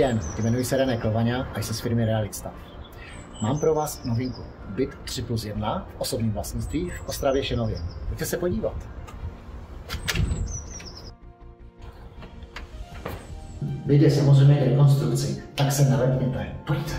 den, jmenuji se René Klvaňa a jsem z firmy Realista. Mám pro vás novinku. Byt 3+1 v osobním vlastnictví v Ostravě Šenově. Pojďte se podívat. Byt je samozřejmě k rekonstrukci, tak se nalepněte. Pojďte.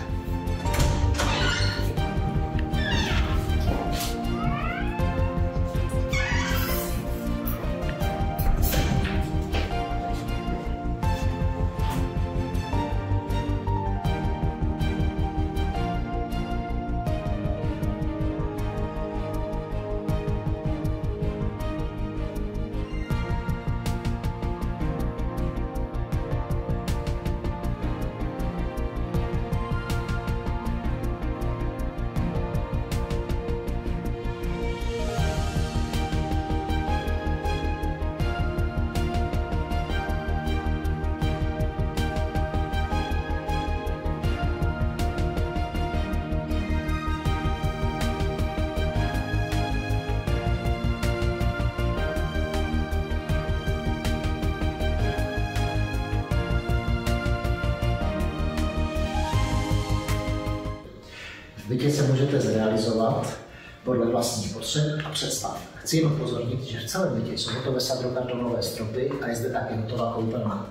V bytě se můžete zrealizovat podle vlastních potřeb a představ. Chci jen upozornit, že v celém bytě jsou hotové sadrokartonové stropy a je zde také hotová koupelna.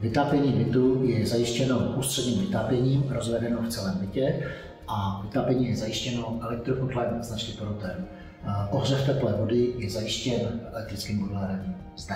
Vytápění bytu je zajištěno ústředním vytápěním, rozvedeno v celém bytě, a vytápění je zajištěno elektrokotlem značky Proterm. Ohřev teplé vody je zajištěn elektrickým boilerem zde.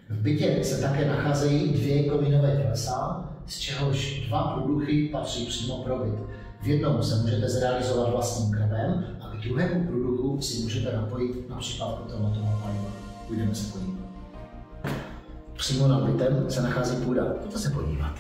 V bytě se také nacházejí 2 komínové tělesa, z čehož 2 průduchy patří přímo pro byt. V jednom se můžete zrealizovat vlastním krevem a k druhému průduchu si můžete napojit například kotel na toho paliva. Půjdeme se podívat. Přímo nad bytem se nachází půda. Pojďte se podívat.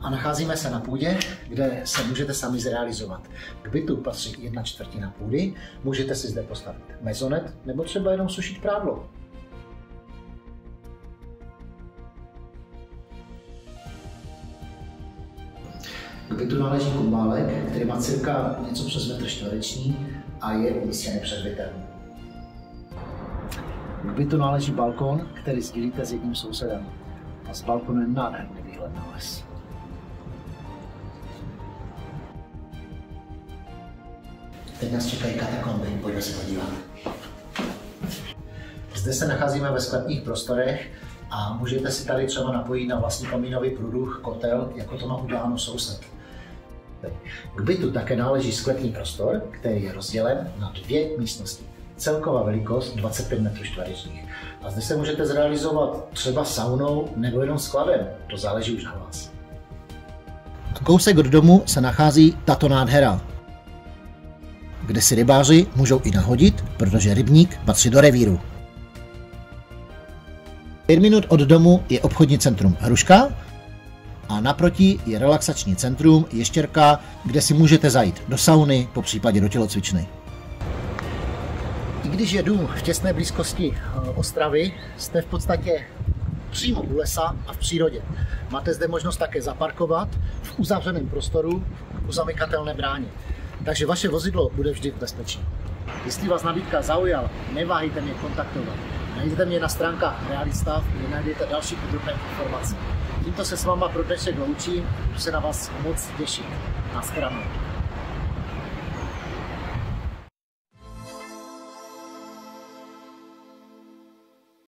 A nacházíme se na půdě, kde se můžete sami zrealizovat. K bytu patří 1/4 půdy, můžete si zde postavit mezonet nebo třeba jenom sušit prádlo. K bytu náleží kumbálek, který má cirka něco přes metr čtvereční a je umístěný před bytem. K bytu náleží balkon, který sdílíte s jedním sousedem. A z balkonu je nádherný výhled na les. Teď nás čekají katakomby, pojďme se podívat. Zde se nacházíme ve sklepních prostorech a můžete si tady třeba napojit na vlastní komínový průduch, kotel, jako to má uděláno soused. K bytu také náleží sklepní prostor, který je rozdělen na 2 místnosti. Celková velikost 25 m². A zde se můžete zrealizovat třeba saunou nebo jenom skladem, to záleží už na vás. Kousek od domu se nachází tato nádhera, kde si rybáři můžou i nahodit, protože rybník patří do revíru. 5 minut od domu je obchodní centrum Hruška a naproti je relaxační centrum Ještěrka, kde si můžete zajít do sauny, popřípadě do tělocvičny. I když je dům v těsné blízkosti Ostravy, jste v podstatě přímo u lesa a v přírodě. Máte zde možnost také zaparkovat v uzavřeném prostoru u zamykatelné bráně. Takže vaše vozidlo bude vždy v bezpečí. Jestli vás nabídka zaujala, neváhejte mě kontaktovat. Najdete mě na stránkách Realista, kde najdete další podrobné informace. Tímto se s váma pro dnešek loučím, že se na vás moc těším. Naschledanou.